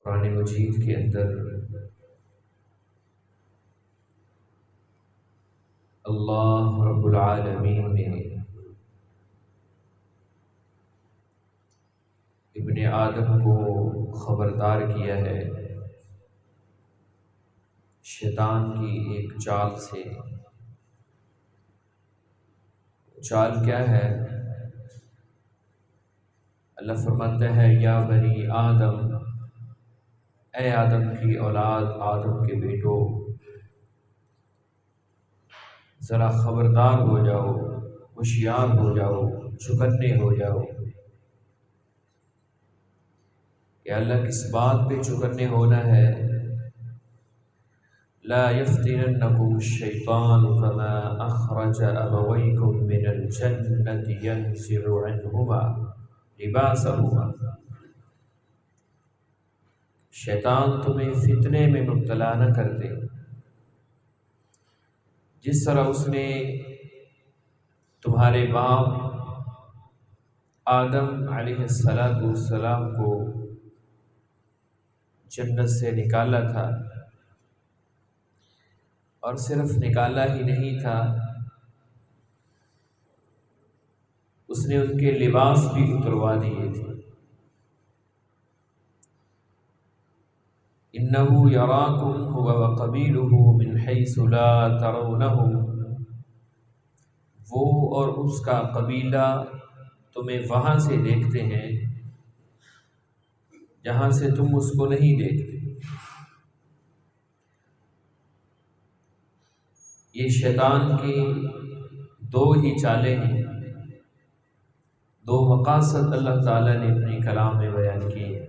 قرآن مجید کے اندر اللہ رب العالمین نے ابن آدم کو خبردار کیا ہے شیطان کی ایک چال سے۔ چال کیا ہے؟ اللہ فرماتا ہے یا بنی آدم، اے آدم کی اولاد، آدم کے بیٹو، ذرا خبردار ہو جاؤ، ہوشیار ہو جاؤ، چوکنے ہو جاؤ۔ کہ اللہ کس بات پہ چوکنے ہونا ہے؟ لا يفتننكم الشيطان كما أخرج أبويكم من الجنة ينزع عنهما لباسهما۔ شیطان تمہیں فتنے میں مبتلا نہ کر دے، جس طرح اس نے تمہارے باپ آدم علیہ السلام کو جنت سے نکالا تھا، اور صرف نکالا ہی نہیں تھا، اس نے ان کے لباس بھی اتروا دیے تھے۔ إِنَّهُ يَرَاكُمْ هُوَ وَقَبِيلُهُ مِنْ حَيْثُ لَا تَرَوْنَهُمْ۔ وہ اور اس کا قبیلہ تمہیں وہاں سے دیکھتے ہیں جہاں سے تم اس کو نہیں دیکھتے۔ یہ شیطان کی دو ہی چالیں ہیں، دو مقاصد اللہ تعالیٰ نے اپنی کلام میں بیان کی ہے۔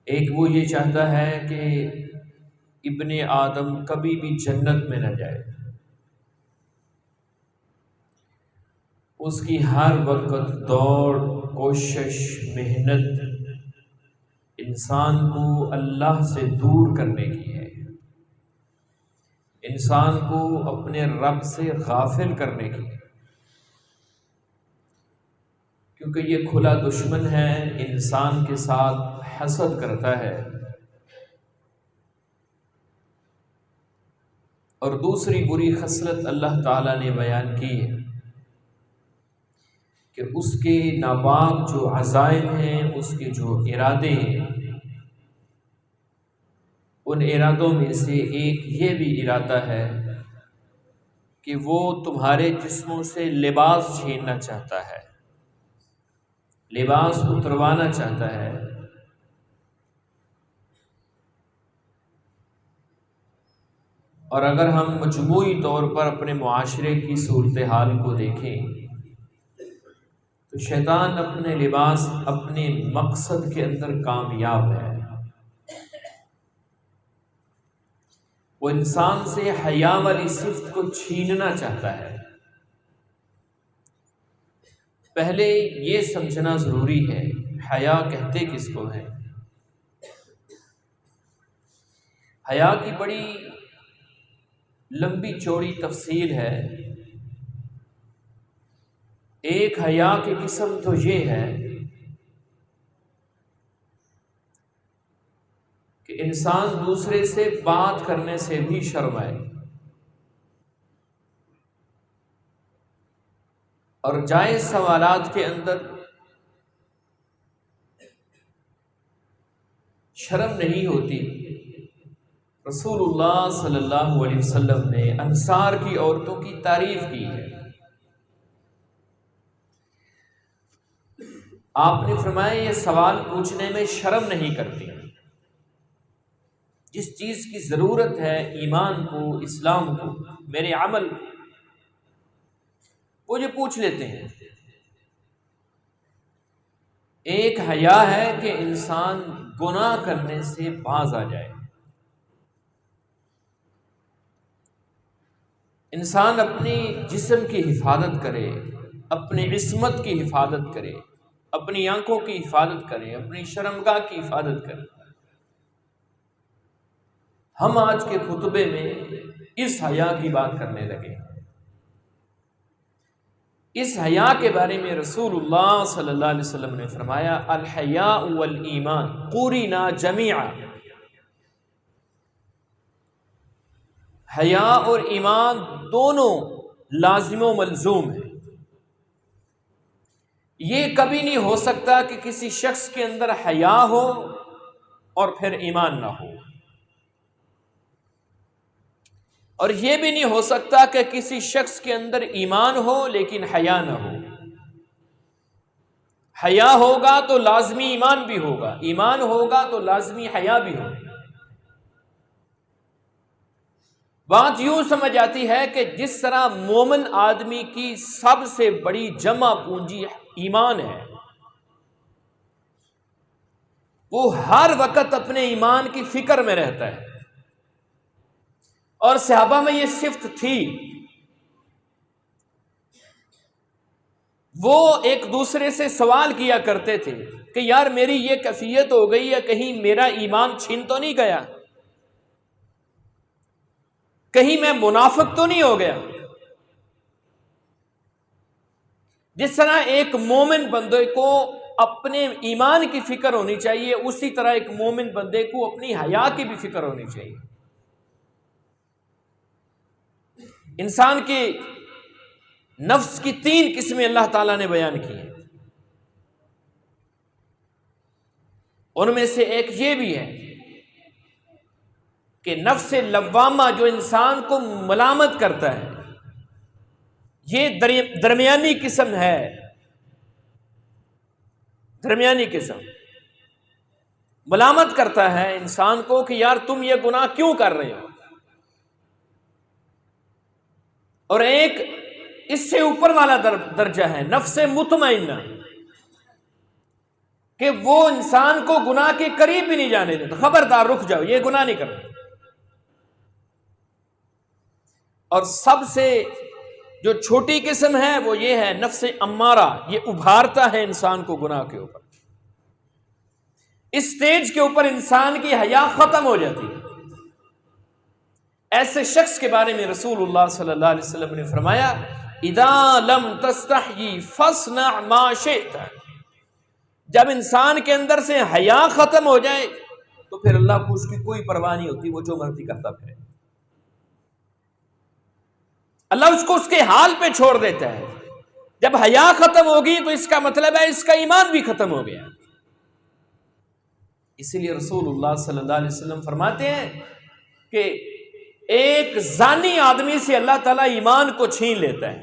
ایک وہ یہ چاہتا ہے کہ ابن آدم کبھی بھی جنت میں نہ جائے، اس کی ہر وقت دوڑ، کوشش، محنت انسان کو اللہ سے دور کرنے کی ہے، انسان کو اپنے رب سے غافل کرنے کی ہے، کیونکہ یہ کھلا دشمن ہے، انسان کے ساتھ حسد کرتا ہے۔ اور دوسری بری خصلت اللہ تعالیٰ نے بیان کی ہے کہ اس کے ناپاک جو عزائم ہیں، اس کے جو ارادے ہیں، ان ارادوں میں سے ایک یہ بھی ارادہ ہے کہ وہ تمہارے جسموں سے لباس چھیننا چاہتا ہے، لباس اتروانا چاہتا ہے۔ اور اگر ہم مجموعی طور پر اپنے معاشرے کی صورتحال کو دیکھیں تو شیطان اپنے لباس، اپنے مقصد کے اندر کامیاب ہے۔ وہ انسان سے حیا والی صفت کو چھیننا چاہتا ہے۔ پہلے یہ سمجھنا ضروری ہے حیا کہتے کس کو ہے۔ حیا کی بڑی لمبی چوڑی تفصیل ہے۔ ایک حیا کی قسم تو یہ ہے کہ انسان دوسرے سے بات کرنے سے بھی شرمائے، اور جائز سوالات کے اندر شرم نہیں ہوتی۔ رسول اللہ صلی اللہ علیہ وسلم نے انصار کی عورتوں کی تعریف کی ہے۔ آپ نے فرمایا یہ سوال پوچھنے میں شرم نہیں کرتی، جس چیز کی ضرورت ہے ایمان کو، اسلام کو، میرے عمل کو، وہ جو پوچھ لیتے ہیں۔ ایک حیا ہے کہ انسان گناہ کرنے سے باز آ جائے، انسان اپنی جسم کی حفاظت کرے، اپنی عصمت کی حفاظت کرے، اپنی آنکھوں کی حفاظت کرے، اپنی شرمگاہ کی حفاظت کرے۔ ہم آج کے خطبے میں اس حیا کی بات کرنے لگے۔ اس حیا کے بارے میں رسول اللہ صلی اللہ علیہ وسلم نے فرمایا الحیاء والایمان قرنا جمیعا، حیا اور ایمان دونوں لازم و ملزوم ہیں۔ یہ کبھی نہیں ہو سکتا کہ کسی شخص کے اندر حیا ہو اور پھر ایمان نہ ہو، اور یہ بھی نہیں ہو سکتا کہ کسی شخص کے اندر ایمان ہو لیکن حیا نہ ہو۔ حیا ہوگا تو لازمی ایمان بھی ہوگا، ایمان ہوگا تو لازمی حیا بھی ہوگا۔ بات یوں سمجھ آتی ہے کہ جس طرح مومن آدمی کی سب سے بڑی جمع پونجی ایمان ہے، وہ ہر وقت اپنے ایمان کی فکر میں رہتا ہے، اور صحابہ میں یہ صفت تھی۔ وہ ایک دوسرے سے سوال کیا کرتے تھے کہ یار میری یہ کیفیت ہو گئی ہے، کہیں میرا ایمان چھن تو نہیں گیا، کہیں میں منافق تو نہیں ہو گیا۔ جس طرح ایک مومن بندے کو اپنے ایمان کی فکر ہونی چاہیے، اسی طرح ایک مومن بندے کو اپنی حیا کی بھی فکر ہونی چاہیے۔ انسان کے نفس کی 3 قسمیں اللہ تعالیٰ نے بیان کی ہیں، ان میں سے ایک یہ بھی ہے کہ نفس لوامہ جو انسان کو ملامت کرتا ہے، یہ درمیانی قسم ہے، درمیانی قسم ملامت کرتا ہے انسان کو کہ یار تم یہ گناہ کیوں کر رہے ہو۔ اور ایک اس سے اوپر والا درجہ ہے نفس مطمئنہ، کہ وہ انسان کو گناہ کے قریب بھی نہیں جانے دیتا، خبردار رک جاؤ، یہ گناہ نہیں کرنا۔ اور سب سے جو چھوٹی قسم ہے وہ یہ ہے نفس امارہ، یہ ابھارتا ہے انسان کو گناہ کے اوپر۔ اس سٹیج کے اوپر انسان کی حیا ختم ہو جاتی ہے۔ ایسے شخص کے بارے میں رسول اللہ صلی اللہ علیہ وسلم نے فرمایا اذا لم تستحی فاصنع ما شئت، جب انسان کے اندر سے حیا ختم ہو جائے تو پھر اللہ کو اس کی کوئی پرواہ نہیں ہوتی، وہ جو مرضی کرتا پھرے، اللہ اس کو اس کے حال پہ چھوڑ دیتا ہے۔ جب حیا ختم ہوگی تو اس کا مطلب ہے اس کا ایمان بھی ختم ہو گیا۔ اسی لیے رسول اللہ صلی اللہ علیہ وسلم فرماتے ہیں کہ ایک زانی آدمی سے اللہ تعالیٰ ایمان کو چھین لیتا ہے،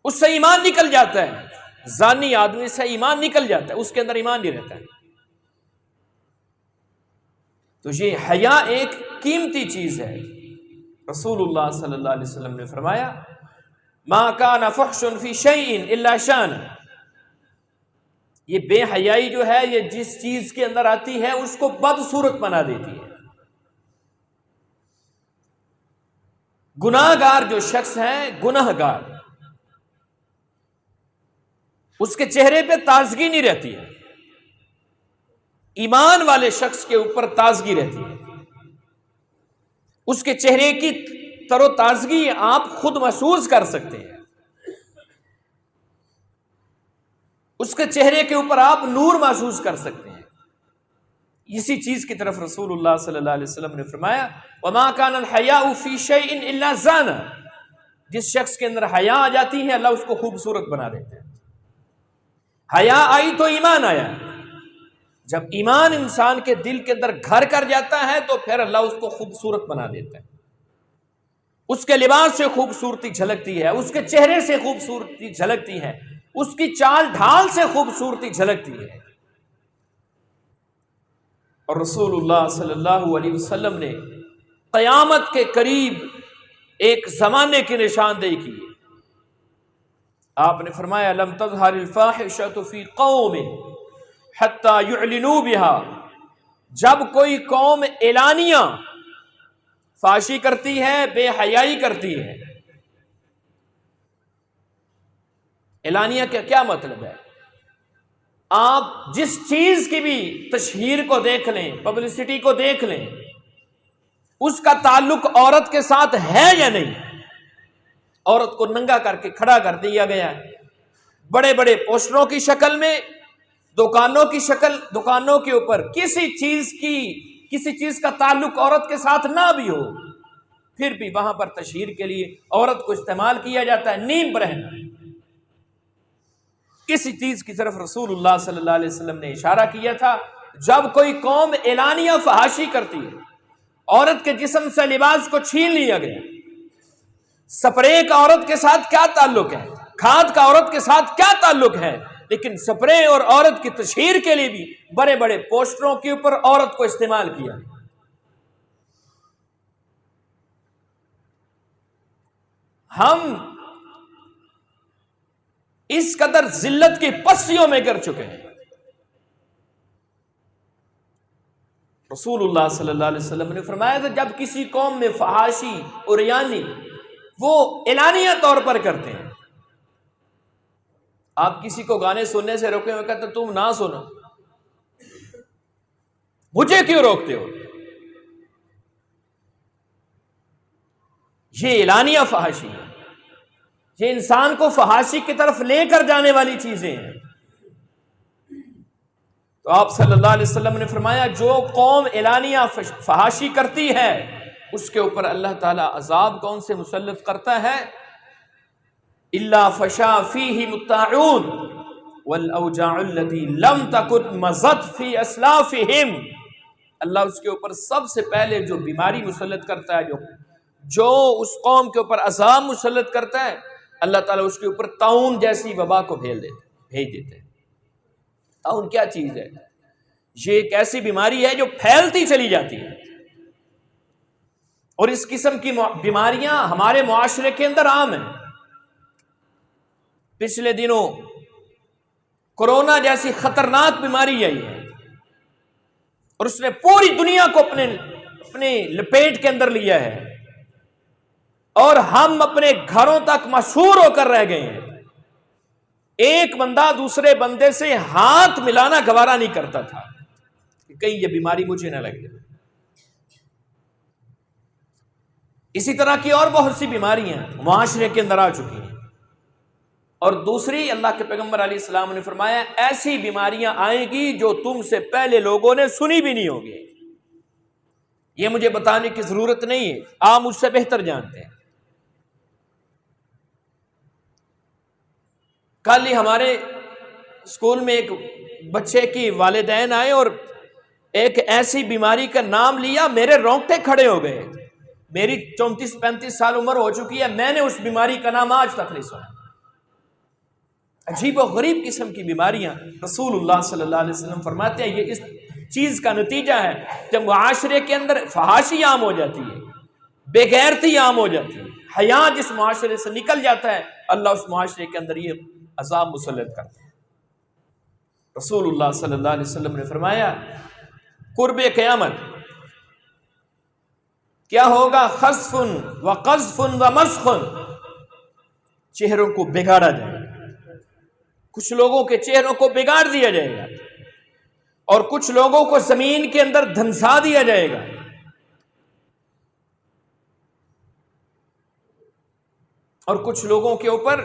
اس سے ایمان نکل جاتا ہے، زانی آدمی سے ایمان نکل جاتا ہے، اس کے اندر ایمان نہیں رہتا ہے۔ تو یہ حیا ایک قیمتی چیز ہے۔ رسول اللہ صلی اللہ علیہ وسلم نے فرمایا ما کان فحش فی شیء الا شان، یہ بے حیائی جو ہے یہ جس چیز کے اندر آتی ہے اس کو بدصورت بنا دیتی ہے۔ گناہ گار جو شخص ہے، گناہ گار، اس کے چہرے پہ تازگی نہیں رہتی ہے، ایمان والے شخص کے اوپر تازگی رہتی ہے، اس کے چہرے کی تر و تازگی آپ خود محسوس کر سکتے ہیں، اس کے چہرے کے اوپر آپ نور محسوس کر سکتے ہیں۔ اسی چیز کی طرف رسول اللہ صلی اللہ علیہ وسلم نے فرمایا وما كان الحياء في شيء الا زانه، جس شخص کے اندر حیا آ جاتی ہے اللہ اس کو خوبصورت بنا دیتا ہے۔ حیا آئی تو ایمان آیا، جب ایمان انسان کے دل کے اندر گھر کر جاتا ہے تو پھر اللہ اس کو خوبصورت بنا دیتا ہے، اس کے لباس سے خوبصورتی جھلکتی ہے، اس کے چہرے سے خوبصورتی جھلکتی ہے، اس کی چال ڈھال سے خوبصورتی جھلکتی ہے۔ اور رسول اللہ صلی اللہ علیہ وسلم نے قیامت کے قریب ایک زمانے کی نشاندہی کی، آپ نے فرمایا لم تظہر الفاحشۃ فی قوم حتی یعلنوا بها، جب کوئی قوم اعلانیہ فحاشی کرتی ہے، بے حیائی کرتی ہے۔ اعلانیہ کا کیا مطلب ہے؟ آپ جس چیز کی بھی تشہیر کو دیکھ لیں، پبلسٹی کو دیکھ لیں، اس کا تعلق عورت کے ساتھ ہے یا نہیں، عورت کو ننگا کر کے کھڑا کر دیا گیا ہے، بڑے بڑے پوسٹروں کی شکل میں، دکانوں کے اوپر کسی چیز کا تعلق عورت کے ساتھ نہ بھی ہو، پھر بھی وہاں پر تشہیر کے لیے عورت کو استعمال کیا جاتا ہے۔ نیم پر رہنا، کسی چیز کی طرف رسول اللہ صلی اللہ علیہ وسلم نے اشارہ کیا تھا، جب کوئی قوم اعلانیہ فحاشی کرتی ہے، عورت کے جسم سے لباس کو چھین لیا گیا، سپرے کا عورت کے ساتھ کیا تعلق ہے، کھاد کا عورت کے ساتھ کیا تعلق ہے، لیکن سپرے اور عورت کی تشہیر کے لیے بھی بڑے بڑے پوسٹروں کے اوپر عورت کو استعمال کیا۔ ہم اس قدر ذلت کی پستیوں میں گر چکے ہیں۔ رسول اللہ صلی اللہ علیہ وسلم نے فرمایا تھا جب کسی قوم میں فحاشی اور ریانی وہ اعلانیہ طور پر کرتے ہیں، آپ کسی کو گانے سننے سے روکے ہوئے کہتے تم نہ سنو، مجھے کیوں روکتے ہو؟ یہ اعلانیہ فحاشی ہے، یہ انسان کو فحاشی کی طرف لے کر جانے والی چیزیں ہیں۔ تو آپ صلی اللہ علیہ وسلم نے فرمایا جو قوم اعلانیہ فحاشی کرتی ہے اس کے اوپر اللہ تعالیٰ عذاب کون سے مسلط کرتا ہے؟ الا فشا فیہ الطاعون والاوجاع التي لم تكن مضت في اسلافهم، اللہ اس کے اوپر سب سے پہلے جو بیماری مسلط کرتا ہے، جو اس قوم کے اوپر عذاب مسلط کرتا ہے، اللہ تعالیٰ اس کے اوپر طاعون جیسی وبا کو بھیج دیتے ہیں۔ طاعون کیا چیز ہے؟ یہ ایک ایسی بیماری ہے جو پھیلتی چلی جاتی ہے، اور اس قسم کی بیماریاں ہمارے معاشرے کے اندر عام ہیں۔ پچھلے دنوں کورونا جیسی خطرناک بیماری آئی ہے اور اس نے پوری دنیا کو اپنے لپیٹ کے اندر لیا ہے، اور ہم اپنے گھروں تک محصور ہو کر رہ گئے ہیں۔ ایک بندہ دوسرے بندے سے ہاتھ ملانا گوارا نہیں کرتا تھا کہ کہیں یہ بیماری مجھے نہ لگے۔ اسی طرح کی اور بہت سی بیماریاں معاشرے کے اندر آ چکی ہیں، اور دوسری اللہ کے پیغمبر علیہ السلام نے فرمایا ایسی بیماریاں آئیں گی جو تم سے پہلے لوگوں نے سنی بھی نہیں ہوگی۔ یہ مجھے بتانے کی ضرورت نہیں ہے، آپ مجھ سے بہتر جانتے ہیں۔ کل ہی ہمارے اسکول میں ایک بچے کی والدین آئے اور ایک ایسی بیماری کا نام لیا، میرے رونگٹے کھڑے ہو گئے۔ میری 34-35 سال عمر ہو چکی ہے، میں نے اس بیماری کا نام آج تک نہیں سنا۔ عجیب و غریب قسم کی بیماریاں، رسول اللہ صلی اللہ علیہ وسلم فرماتے ہیں یہ اس چیز کا نتیجہ ہے جب معاشرے کے اندر فحاشی عام ہو جاتی ہے، بے غیرتی عام ہو جاتی ہے، حیا جس معاشرے سے نکل جاتا ہے، اللہ اس معاشرے کے اندر یہ عذاب مسلط کرتا ہے۔ رسول اللہ صلی اللہ علیہ وسلم نے فرمایا قرب قیامت کیا ہوگا؟ خسف و قذف و مسخ، چہروں کو بگاڑا جائے گا، کچھ لوگوں کے چہروں کو بگاڑ دیا جائے گا، اور کچھ لوگوں کو زمین کے اندر دھنسا دیا جائے گا، اور کچھ لوگوں کے اوپر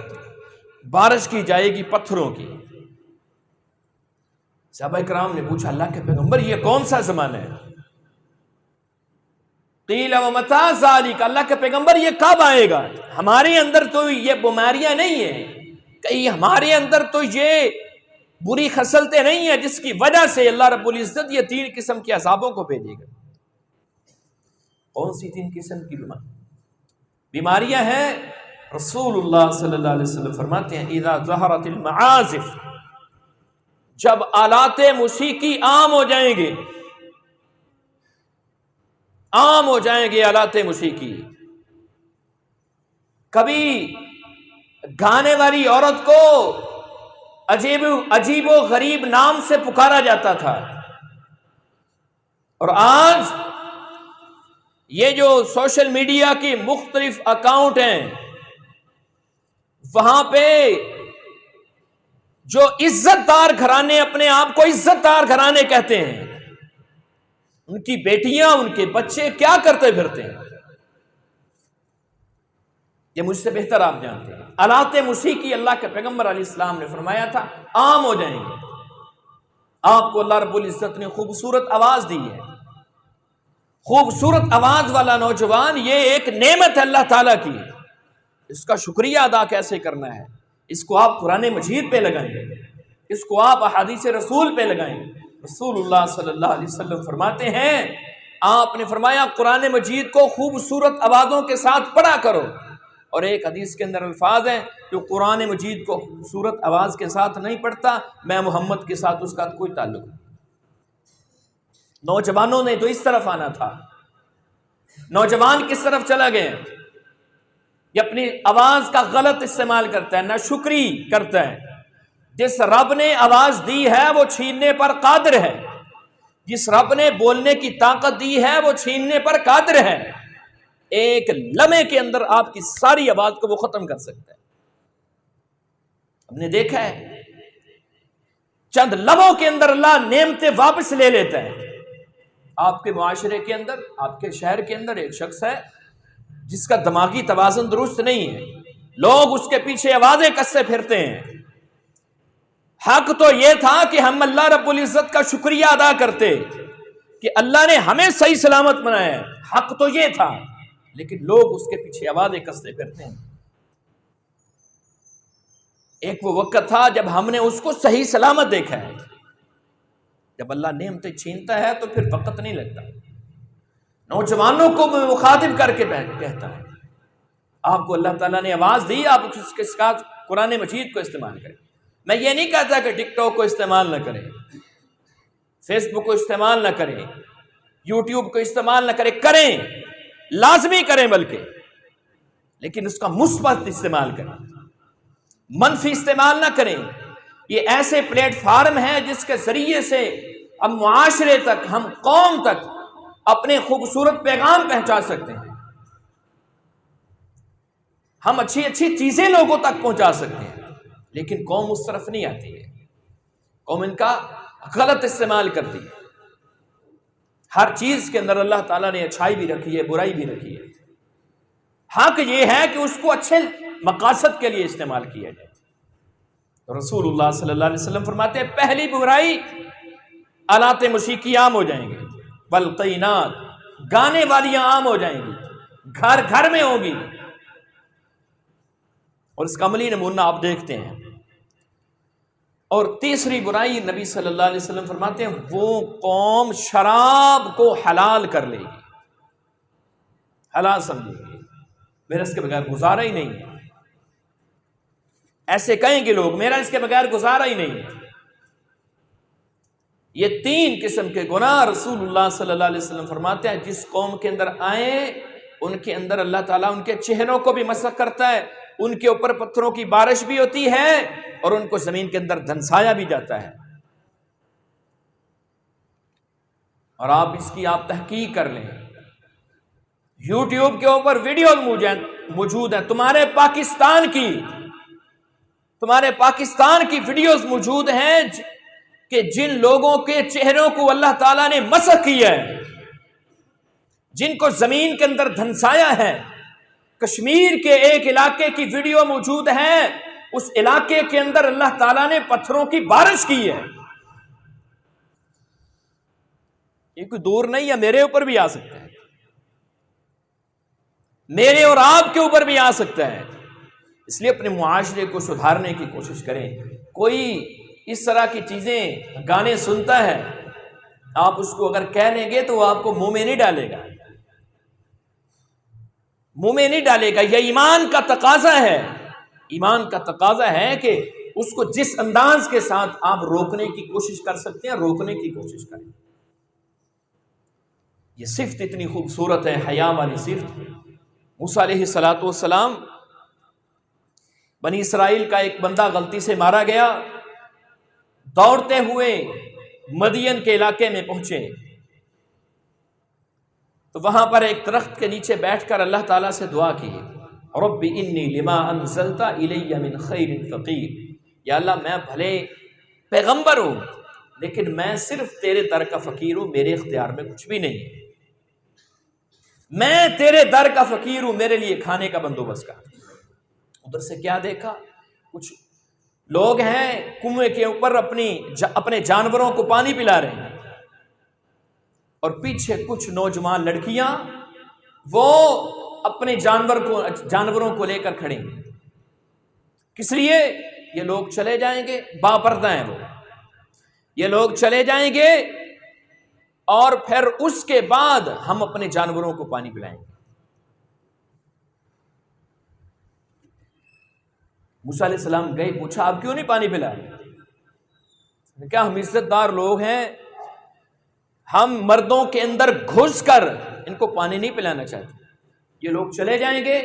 بارش کی جائے گی پتھروں کی۔ صحابہ کرام نے پوچھا اللہ کے پیغمبر یہ کون سا زمانہ ہے؟ قیل ومتی ذالک، اللہ کے پیغمبر یہ کب آئے گا؟ ہمارے اندر تو یہ بیماریاں نہیں ہیں، کہیں ہمارے اندر تو یہ بری خصلتیں نہیں ہیں جس کی وجہ سے اللہ رب العزت یہ 3 قسم کے عذابوں کو بھیجے گا۔ کون سی 3 قسم کی بیماریاں ہیں؟ رسول اللہ صلی اللہ علیہ وسلم فرماتے ہیں اذا ظہرت المعازف، جب آلات موسیقی عام ہو جائیں گے، عام ہو جائیں گے آلات موسیقی۔ کبھی گانے والی عورت کو عجیب و غریب نام سے پکارا جاتا تھا، اور آج یہ جو سوشل میڈیا کی مختلف اکاؤنٹ ہیں وہاں پہ جو عزت دار گھرانے اپنے آپ کو عزت دار گھرانے کہتے ہیں، ان کی بیٹیاں ان کے بچے کیا کرتے پھرتے ہیں؟ یہ مجھ سے بہتر آپ جانتے ہیں۔ آلات موسیقی اللہ کے پیغمبر علیہ السلام نے فرمایا تھا عام ہو جائیں گے۔ آپ کو اللہ رب العزت نے خوبصورت آواز دی ہے، خوبصورت آواز والا نوجوان یہ ایک نعمت ہے اللہ تعالیٰ کی، اس کا شکریہ ادا کیسے کرنا ہے؟ اس کو آپ قرآن مجید پہ لگائیں، اس کو آپ احادیث رسول پہ لگائیں۔ رسول اللہ صلی اللہ علیہ وسلم فرماتے ہیں، آپ نے فرمایا قرآن مجید کو خوبصورت آوازوں کے ساتھ پڑھا کرو، اور ایک حدیث کے اندر الفاظ ہیں جو قرآن مجید کو خوبصورت آواز کے ساتھ نہیں پڑھتا میں محمد کے ساتھ اس کا کوئی تعلق نہیں۔ نوجوانوں نے تو اس طرف آنا تھا، نوجوان کس طرف چلا گئے؟ یہ اپنی آواز کا غلط استعمال کرتا ہے، ناشکری کرتا ہے۔ جس رب نے آواز دی ہے وہ چھیننے پر قادر ہے، جس رب نے بولنے کی طاقت دی ہے وہ چھیننے پر قادر ہے۔ ایک لمحے کے اندر آپ کی ساری آواز کو وہ ختم کر سکتا ہے۔ ہم نے دیکھا ہے چند لمحوں کے اندر اللہ نعمتیں واپس لے لیتا ہے۔ آپ کے معاشرے کے اندر، آپ کے شہر کے اندر ایک شخص ہے جس کا دماغی توازن درست نہیں ہے، لوگ اس کے پیچھے آوازیں کسے پھرتے ہیں۔ حق تو یہ تھا کہ ہم اللہ رب العزت کا شکریہ ادا کرتے کہ اللہ نے ہمیں صحیح سلامت بنایا ہے، حق تو یہ تھا، لیکن لوگ اس کے پیچھے آوازیں کسے پھرتے ہیں۔ ایک وہ وقت تھا جب ہم نے اس کو صحیح سلامت دیکھا ہے، جب اللہ نعمتیں چھینتا ہے تو پھر وقت نہیں لگتا۔ نوجوانوں کو میں مخاطب کر کے کہتا ہے، آپ کو اللہ تعالیٰ نے آواز دی، آپ اس کے ساتھ قرآن مجید کو استعمال کریں۔ میں یہ نہیں کہتا کہ ٹک ٹاک کو استعمال نہ کریں، فیس بک کو استعمال نہ کریں، یوٹیوب کو استعمال نہ کریں، کریں، لازمی کریں، بلکہ لیکن اس کا مثبت استعمال کریں، منفی استعمال نہ کریں۔ یہ ایسے پلیٹ فارم ہیں جس کے ذریعے سے ہم معاشرے تک، ہم قوم تک اپنے خوبصورت پیغام پہنچا سکتے ہیں، ہم اچھی اچھی چیزیں لوگوں تک پہنچا سکتے ہیں، لیکن قوم اس طرف نہیں آتی ہے، قوم ان کا غلط استعمال کرتی ہے۔ ہر چیز کے اندر اللہ تعالیٰ نے اچھائی بھی رکھی ہے، برائی بھی رکھی ہے۔ حق یہ ہے کہ اس کو اچھے مقاصد کے لیے استعمال کیا جائے۔ رسول اللہ صلی اللہ علیہ وسلم فرماتے ہیں پہلی برائی آلات موسیقی عام ہو جائیں گے، والقینات، گانے والیاں عام ہو جائیں گی، گھر گھر میں ہوگی، اور اس کا عملی نمونہ آپ دیکھتے ہیں۔ اور تیسری برائی نبی صلی اللہ علیہ وسلم فرماتے ہیں وہ قوم شراب کو حلال کر لے گی، حلال سمجھے گی، میرا اس کے بغیر گزارا ہی نہیں ہے۔ ایسے کہیں گے لوگ میرا اس کے بغیر گزارا ہی نہیں ہے۔ یہ تین قسم کے گناہ رسول اللہ صلی اللہ علیہ وسلم فرماتے ہیں جس قوم کے اندر آئیں ان کے اندر اللہ تعالیٰ ان کے چہروں کو بھی مسح کرتا ہے، ان کے اوپر پتھروں کی بارش بھی ہوتی ہے، اور ان کو زمین کے اندر دھنسایا بھی جاتا ہے۔ اور آپ اس کی آپ تحقیق کر لیں، یوٹیوب کے اوپر ویڈیوز موجود ہیں، تمہارے پاکستان کی ویڈیوز موجود ہیں کہ جن لوگوں کے چہروں کو اللہ تعالیٰ نے مسح کیا ہے، جن کو زمین کے اندر دھنسایا ہے۔ کشمیر کے ایک علاقے کی ویڈیو موجود ہے، اس علاقے کے اندر اللہ تعالیٰ نے پتھروں کی بارش کی ہے۔ یہ کوئی دور نہیں ہے، میرے اوپر بھی آ سکتا ہے، میرے اور آپ کے اوپر بھی آ سکتا ہے۔ اس لیے اپنے معاشرے کو سدھارنے کی کوشش کریں۔ کوئی اس طرح کی چیزیں گانے سنتا ہے، آپ اس کو اگر کہہ لیں گے تو وہ آپ کو منہ میں نہیں ڈالے گا، منہ میں نہیں ڈالے گا۔ یہ ایمان کا تقاضا ہے، ایمان کا تقاضا ہے کہ اس کو جس انداز کے ساتھ آپ روکنے کی کوشش کر سکتے ہیں روکنے کی کوشش کریں۔ یہ صفت اتنی خوبصورت ہے، حیا والی صفت۔ موسیٰ علیہ السلام، بنی اسرائیل کا ایک بندہ غلطی سے مارا گیا، دوڑتے ہوئے مدین کے علاقے میں پہنچے تو وہاں پر ایک درخت کے نیچے بیٹھ کر اللہ تعالیٰ سے دعا کی، رب انی لما انزلت الی من خیر فقیر، یا اللہ میں بھلے پیغمبر ہوں لیکن میں صرف تیرے در کا فقیر ہوں، میرے اختیار میں کچھ بھی نہیں ہے، میں تیرے در کا فقیر ہوں، میرے لیے کھانے کا بندوبست کر۔ ادھر سے کیا دیکھا؟ کچھ لوگ ہیں کنویں کے اوپر اپنے جانوروں کو پانی پلا رہے ہیں، اور پیچھے کچھ نوجوان لڑکیاں وہ اپنے جانوروں کو لے کر کھڑے ہیں۔ کس لیے؟ یہ لوگ چلے جائیں گے، باپردہ ہیں وہ، یہ لوگ چلے جائیں گے اور پھر اس کے بعد ہم اپنے جانوروں کو پانی پلائیں گے۔ موسیٰ علیہ السلام گئے، پوچھا آپ کیوں نہیں پانی پلائے؟ کیا ہم عزت دار لوگ ہیں، ہم مردوں کے اندر گھس کر ان کو پانی نہیں پلانا چاہتے، یہ لوگ چلے جائیں گے،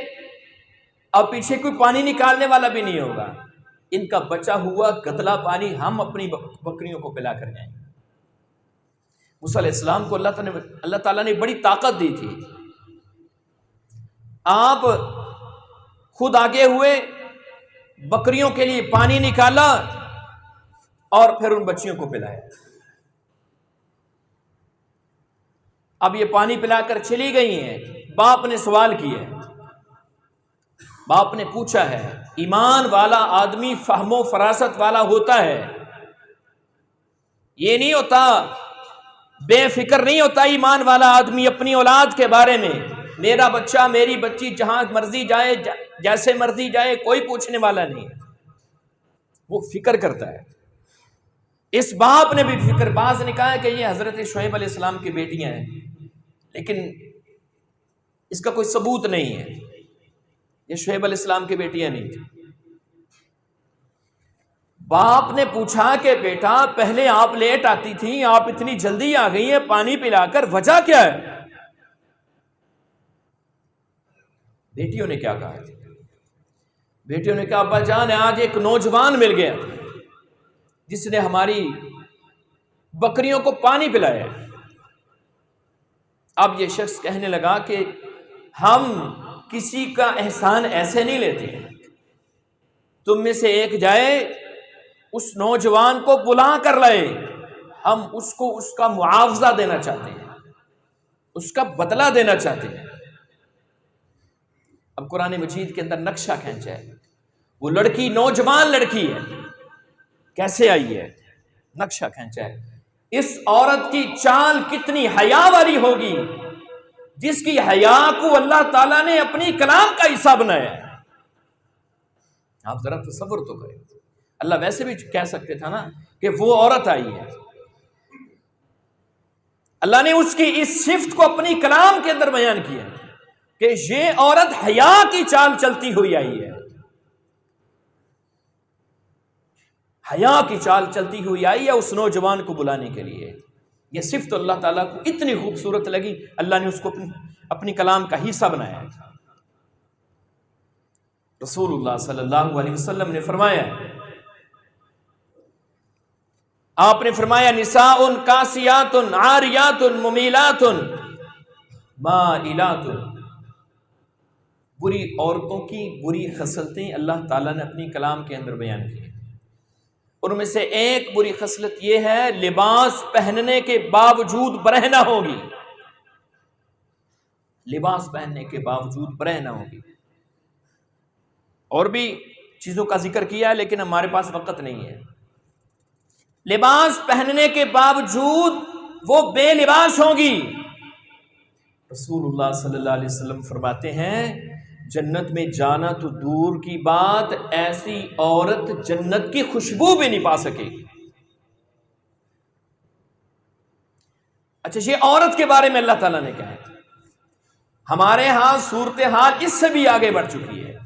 اب پیچھے کوئی پانی نکالنے والا بھی نہیں ہوگا، ان کا بچا ہوا گدلا پانی ہم اپنی بکریوں کو پلا کر جائیں گے۔ موسیٰ علیہ السلام کو اللہ تعالیٰ نے بڑی طاقت دی تھی، آپ خود آگے ہوئے، بکریوں کے لیے پانی نکالا اور پھر ان بچیوں کو پلایا۔ اب یہ پانی پلا کر چلی گئی ہیں، باپ نے سوال کیا، باپ نے پوچھا ہے، ایمان والا آدمی فہم و فراست والا ہوتا ہے، یہ نہیں ہوتا، بے فکر نہیں ہوتا ایمان والا آدمی اپنی اولاد کے بارے میں، میرا بچہ میری بچی جہاں مرضی جائے جیسے مرضی جائے کوئی پوچھنے والا نہیں، وہ فکر کرتا ہے۔ اس باپ نے بھی فکر، بعض نے کہا ہے کہ یہ حضرت شعیب علیہ السلام کی بیٹیاں ہیں، لیکن اس کا کوئی ثبوت نہیں ہے، یہ شعیب علیہ السلام کی بیٹیاں نہیں تھیں۔ باپ نے پوچھا کہ بیٹا پہلے آپ لیٹ آتی تھیں، آپ اتنی جلدی آ گئی ہیں پانی پلا کر، وجہ کیا ہے؟ بیٹیوں نے کیا کہا؟ بیٹیوں نے کہا ابا جان آج ایک نوجوان مل گیا جس نے ہماری بکریوں کو پانی پلایا۔ اب یہ شخص کہنے لگا کہ ہم کسی کا احسان ایسے نہیں لیتے، تم میں سے ایک جائے اس نوجوان کو بلا کر لائے، ہم اس کو اس کا معاوضہ دینا چاہتے ہیں، اس کا بدلہ دینا چاہتے ہیں۔ اب قرآن مجید کے اندر نقشہ کھینچا ہے، وہ لڑکی نوجوان لڑکی ہے، کیسے آئی ہے، نقشہ کھینچا ہے۔ اس عورت کی چال کتنی حیا والی ہوگی جس کی حیا کو اللہ تعالیٰ نے اپنی کلام کا حصہ بنایا ہے۔ آپ ذرا تصور تو کریں، اللہ ویسے بھی کہہ سکتے تھا نا کہ وہ عورت آئی ہے، اللہ نے اس کی اس صفت کو اپنی کلام کے اندر بیان کیا کہ یہ عورت حیا کی چال چلتی ہوئی آئی ہے، حیا کی چال چلتی ہوئی آئی ہے اس نوجوان کو بلانے کے لیے۔ یہ صفت اللہ تعالیٰ کو اتنی خوبصورت لگی، اللہ نے اس کو اپنی کلام کا حصہ بنایا۔ رسول اللہ صلی اللہ علیہ وسلم نے فرمایا، آپ نے فرمایا نساء کاسیات عاریات ممیلات مائلات، بری عورتوں کی بری خصلتیں اللہ تعالیٰ نے اپنی کلام کے اندر بیان کی، ان میں سے ایک بری خصلت یہ ہے لباس پہننے کے باوجود برہنہ ہوگی، لباس پہننے کے باوجود برہنہ ہوگی۔ اور بھی چیزوں کا ذکر کیا ہے لیکن ہمارے پاس وقت نہیں ہے۔ لباس پہننے کے باوجود وہ بے لباس ہوگی۔ رسول اللہ صلی اللہ علیہ وسلم فرماتے ہیں جنت میں جانا تو دور کی بات، ایسی عورت جنت کی خوشبو بھی نہیں پا سکے گی۔ اچھا یہ عورت کے بارے میں اللہ تعالیٰ نے کہا ہے، ہمارے ہاں صورتحال اس سے بھی آگے بڑھ چکی ہے۔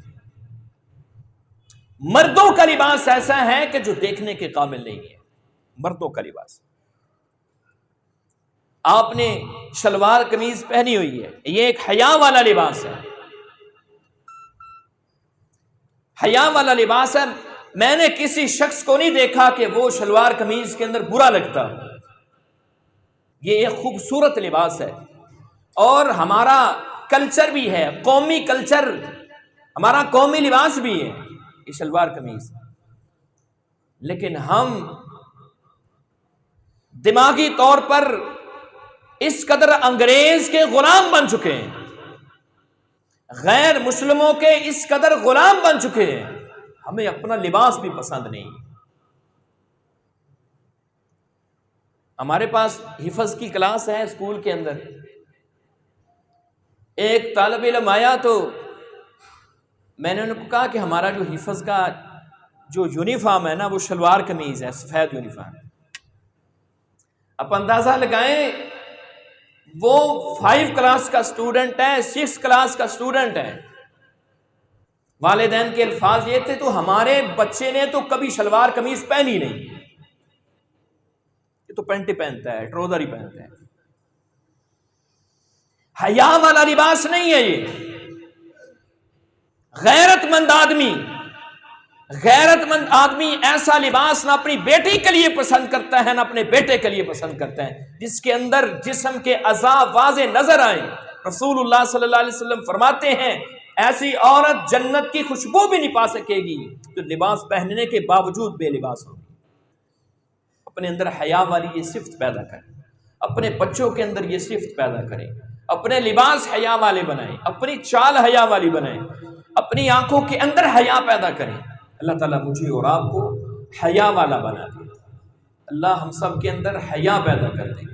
مردوں کا لباس ایسا ہے کہ جو دیکھنے کے قابل نہیں ہے، مردوں کا لباس، آپ نے شلوار قمیض پہنی ہوئی ہے، یہ ایک حیا والا لباس ہے، حیا والا لباس ہے۔ میں نے کسی شخص کو نہیں دیکھا کہ وہ شلوار قمیض کے اندر برا لگتا، یہ ایک خوبصورت لباس ہے۔ اور ہمارا کلچر بھی ہے، قومی کلچر، ہمارا قومی لباس بھی ہے یہ شلوار قمیض، لیکن ہم دماغی طور پر اس قدر انگریز کے غلام بن چکے ہیں غیر مسلموں کے اس قدر غلام بن چکے ہیں، ہمیں اپنا لباس بھی پسند نہیں۔ ہمارے پاس حفظ کی کلاس ہے اسکول کے اندر، ایک طالب علم آیا تو میں نے ان کو کہا کہ ہمارا جو حفظ کا جو یونیفارم ہے نا وہ شلوار قمیض ہے، سفید یونیفارم۔ اب اندازہ لگائیں وہ 5 کلاس کا اسٹوڈنٹ ہے، 6 کلاس کا اسٹوڈنٹ ہے۔ والدین کے الفاظ یہ تھے تو ہمارے بچے نے تو کبھی شلوار قمیض پہنی نہیں، یہ تو پینٹ ہی پہنتا ہے، ٹراؤزر ہی پہنتا ہے، حیا والا لباس نہیں ہے یہ۔ غیرت مند آدمی ایسا لباس نہ اپنی بیٹی کے لیے پسند کرتا ہے نہ اپنے بیٹے کے لیے پسند کرتا ہے جس کے اندر جسم کے اعضاء واضح نظر آئیں۔ رسول اللہ صلی اللہ علیہ وسلم فرماتے ہیں ایسی عورت جنت کی خوشبو بھی نہیں پا سکے گی جو لباس پہننے کے باوجود بے لباس ہوگی۔ اپنے اندر حیا والی یہ صفت پیدا کریں، اپنے بچوں کے اندر یہ صفت پیدا کریں، اپنے لباس حیا والے بنائیں، اپنی چال حیا والی بنائیں، اپنی آنکھوں کے اندر حیا پیدا کریں۔ اللہ تعالیٰ مجھے اور آپ کو حیا والا بنا دے، اللہ ہم سب کے اندر حیا پیدا کر دے۔